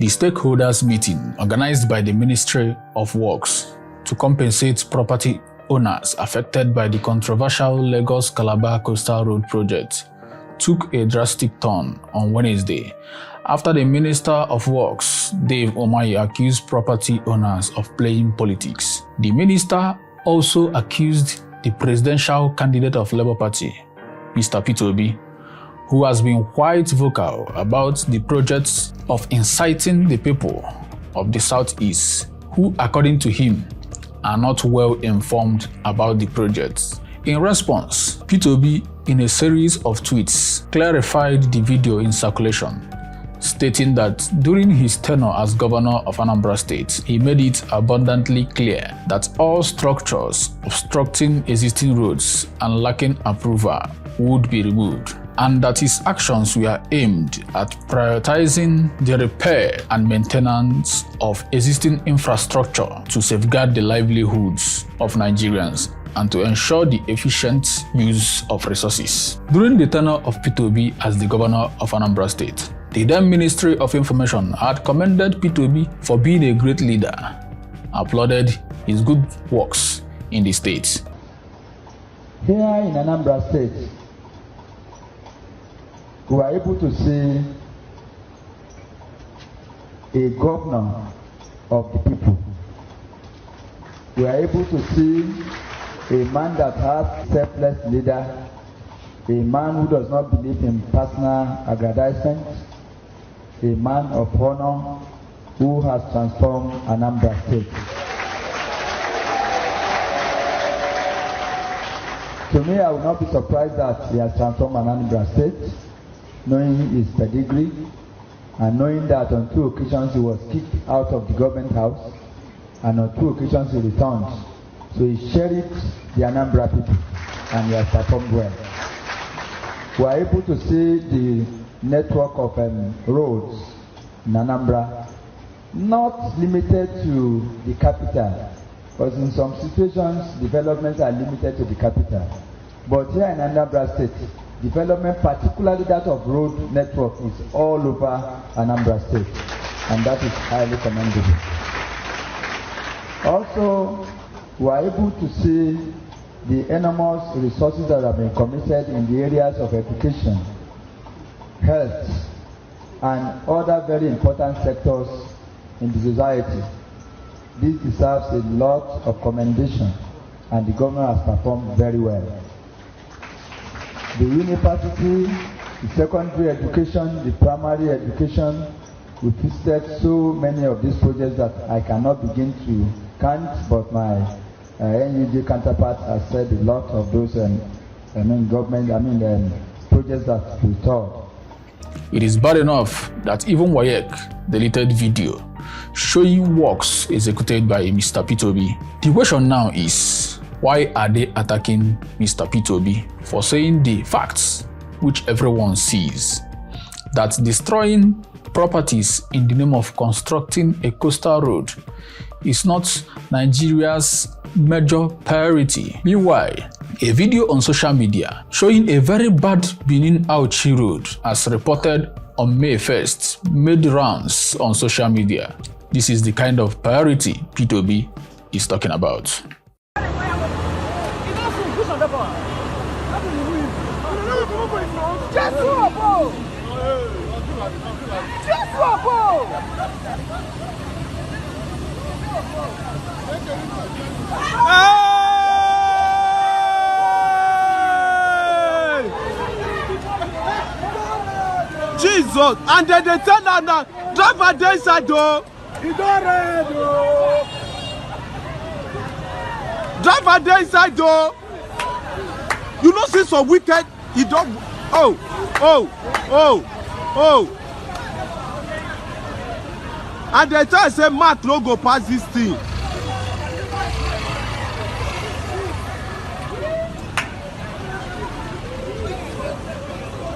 The stakeholders meeting, organized by the Ministry of Works to compensate property owners affected by the controversial Lagos-Calabar Coastal Road project, took a drastic turn on Wednesday after the Minister of Works, Dave Umahi, accused property owners of playing politics. The minister also accused the presidential candidate of Labour Party, Mr. Peter Obi, who has been quite vocal about the projects of inciting the people of the Southeast, who, according to him, are not well informed about the projects. In response, Peter Obi, in a series of tweets, clarified the video in circulation, stating that during his tenure as governor of Anambra State, he made it abundantly clear that all structures obstructing existing roads and lacking approval would be removed, and that his actions were aimed at prioritizing the repair and maintenance of existing infrastructure to safeguard the livelihoods of Nigerians and to ensure the efficient use of resources. During the tenure of Peter Obi as the governor of Anambra State, the then Ministry of Information had commended Peter Obi for being a great leader, applauded his good works in the state. Here in Anambra State, we are able to see a governor of the people. We are able to see a man that has selfless leader, a man who does not believe in personal aggrandizement, a man of honor who has transformed Anambra State. To me, I will not be surprised that he has transformed Anambra State, knowing his pedigree and knowing that on 2 occasions he was kicked out of the government house and on 2 occasions he returned. So he cherished the Anambra people and he has performed well. We are able to see the network of roads in Anambra, not limited to the capital, because in some situations developments are limited to the capital. But here in Anambra State, development, particularly that of road network, is all over Anambra State, and that is highly commendable. Also, we are able to see the enormous resources that have been committed in the areas of education, health, and other very important sectors in the society. This deserves a lot of commendation, and the government has performed very well. The university, the secondary education, the primary education, we visited so many of these projects that I cannot begin to count, but my NUJ counterpart has said a lot of those projects that we toured. It is bad enough that even WAEC deleted video showing works executed by Mr. Peter Obi. The question now is, why are they attacking Mr. Peter Obi for saying the facts which everyone sees? That destroying properties in the name of constructing a coastal road is not Nigeria's major priority. Meanwhile, a video on social media showing a very bad Benin Auchi road, as reported on May 1st, made rounds on social media. This is the kind of priority Peter Obi is talking about. Jesus, and then they tell them that driver dey inside though. Driver dey inside though. You know, see some wicked, he don't. Oh. And they tell say Mark no go pass this thing.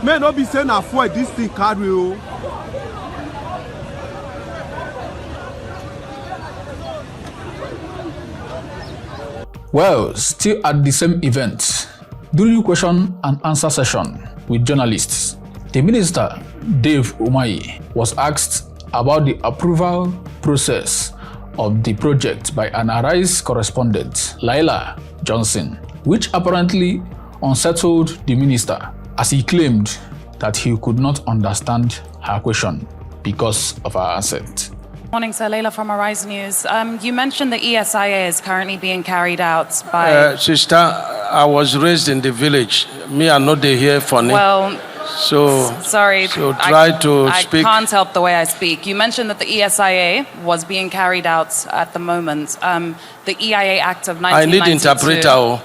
May not be saying avoid this thing carry o. Well, still at the same event, during question and answer session with journalists, the minister, Dave Umahi, was asked about the approval process of the project by an Arise correspondent, Laila Johnson, which apparently unsettled the minister, as he claimed that he could not understand her question because of her accent. Morning, sir. Leila from Arise News. You mentioned the ESIA is currently being carried out by... Sister, I was raised in the village. Me, I'm not here for me. Well, sorry. So try to speak. I can't help the way I speak. You mentioned that the ESIA was being carried out at the moment. The EIA Act of 1992... I need interpreter.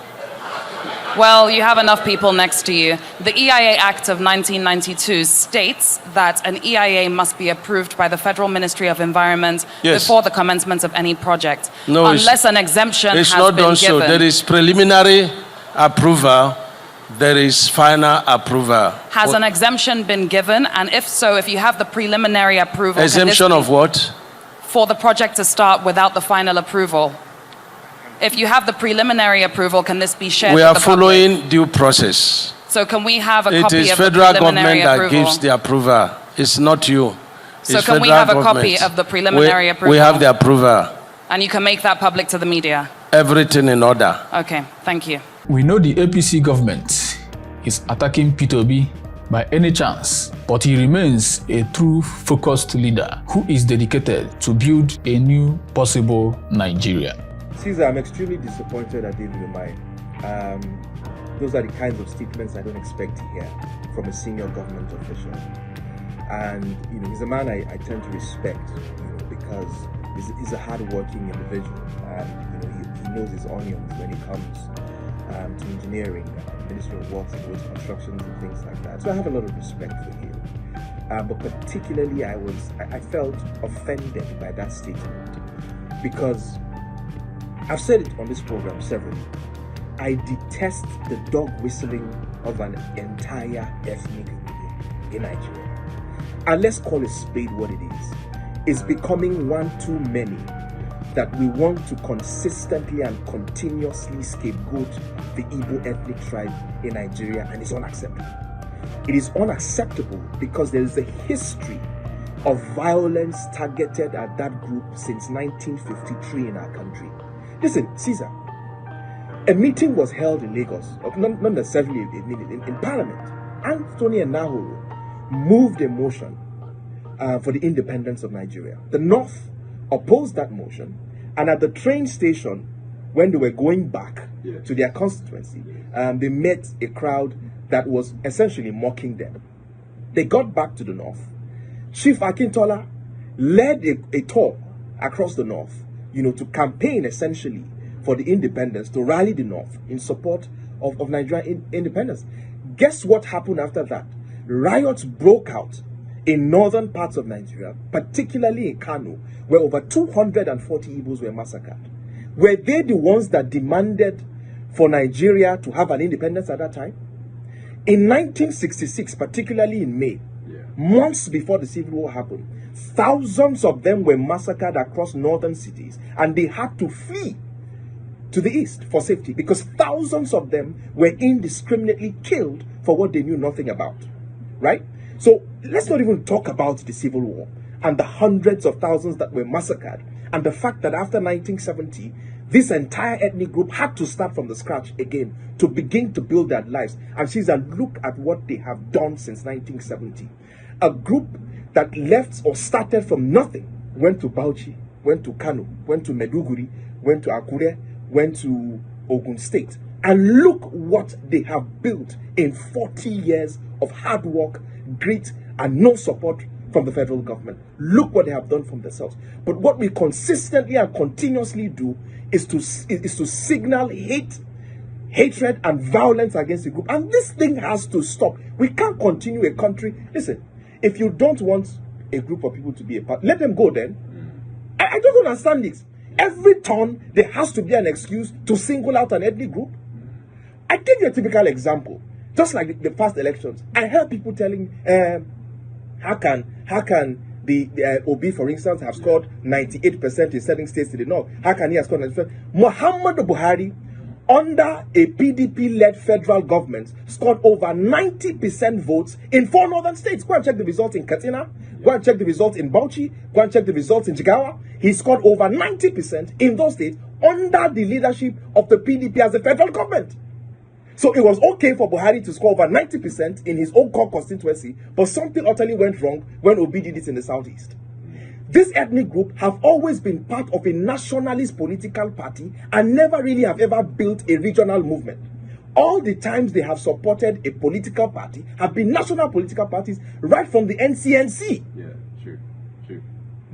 Well, you have enough people next to you. The EIA Act of 1992 states that an EIA must be approved by the Federal Ministry of Environment before the commencement of any project. No, unless an exemption has been given. It's not done so. There is preliminary approval. There is final approval. Has an exemption been given? And if so, if you have the preliminary approval... Exemption of what? For the project to start without the final approval. If you have the preliminary approval, can this be shared with the public? We are following due process. So can we have a copy of the preliminary approval? It is federal government that gives the approval. It's not you. So can we have a copy of the preliminary approval? We have the approval. And you can make that public to the media? Everything in order. Okay, thank you. We know the APC government is attacking P2B by any chance, but he remains a true focused leader who is dedicated to build a new possible Nigeria. Caesar, I'm extremely disappointed at David Umahi. Those are the kinds of statements I don't expect to hear from a senior government official. And he's a man I tend to respect, because he's a hard-working individual, and he knows his onions when it comes to engineering, Ministerial works, and roads constructions and things like that. So I have a lot of respect for him. But particularly, I felt offended by that statement, because I've said it on this program several times. I detest the dog whistling of an entire ethnic group in Nigeria. And let's call a spade what it is. It's becoming one too many that we want to consistently and continuously scapegoat the Igbo ethnic tribe in Nigeria, and it's unacceptable. It is unacceptable because there is a history of violence targeted at that group since 1953 in our country. Listen, Caesar, a meeting was held in Lagos, not necessarily in Parliament. Anthony Enahoro moved a motion for the independence of Nigeria. The North opposed that motion, and at the train station, when they were going back to their constituency, they met a crowd that was essentially mocking them. They got back to the North. Chief Akintola led a tour across the North, to campaign essentially for the independence, to rally the North in support of Nigerian independence. Guess what happened after that? Riots broke out in northern parts of Nigeria, particularly in Kanu, where over 240 Igbos were massacred. Were they the ones that demanded for Nigeria to have an independence at that time? In 1966, particularly in May, months before the Civil War happened, thousands of them were massacred across northern cities, and they had to flee to the east for safety because thousands of them were indiscriminately killed for what they knew nothing about, right? So let's not even talk about the Civil War and the hundreds of thousands that were massacred, and the fact that after 1970, this entire ethnic group had to start from the scratch again to begin to build their lives. And Caesar, look at what they have done since 1970. A group that left or started from nothing, went to Bauchi, went to Kanu, went to Meduguri, went to Akure, went to Ogun State. And look what they have built in 40 years of hard work, grit, and no support from the federal government. Look what they have done from themselves. But what we consistently and continuously do is to signal hatred and violence against the group. And this thing has to stop. We can't continue a country. Listen, if you don't want a group of people to be a part, let them go then. I don't understand this. Every turn, there has to be an excuse to single out an ethnic group. I give you a typical example. Just like the past elections, I heard people telling, how can the Obi, for instance, have scored 98% in certain states to the north? How can he have scored 90%? Muhammadu Buhari under a PDP-led federal government, scored over 90% votes in 4 northern states. Go and check the results in Katsina. Go and check the results in Bauchi. Go and check the results in Jigawa. He scored over 90% in those states under the leadership of the PDP as the federal government. So it was okay for Buhari to score over 90% in his own core constituency, but something utterly went wrong when Obi did it in the southeast. This ethnic group have always been part of a nationalist political party and never really have ever built a regional movement. All the times they have supported a political party have been national political parties right from the NCNC. Yeah, true.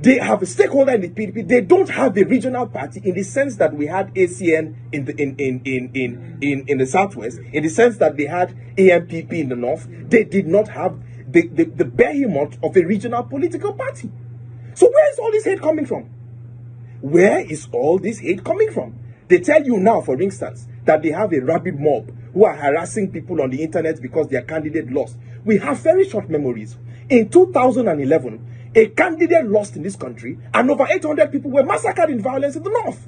They have a stakeholder in the PDP. They don't have a regional party in the sense that we had ACN in the southwest, in the sense that they had AMPP in the north. They did not have the behemoth of a regional political party. So where is all this hate coming from? Where is all this hate coming from? They tell you now, for instance, that they have a rabid mob who are harassing people on the internet because their candidate lost. We have very short memories. In 2011, a candidate lost in this country and over 800 people were massacred in violence in the north.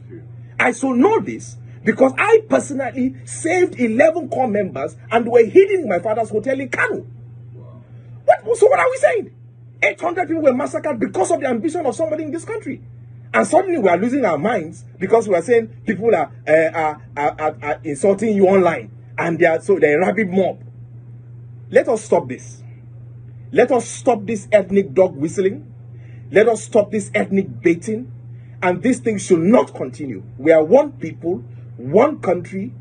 I so know this because I personally saved 11 core members and were hidden in my father's hotel in Kanu. So what are we saying? 800 people were massacred because of the ambition of somebody in this country. And suddenly we are losing our minds because we are saying people are insulting you online. And they're a rabid mob. Let us stop this. Let us stop this ethnic dog whistling. Let us stop this ethnic baiting. And this thing should not continue. We are one people, one country,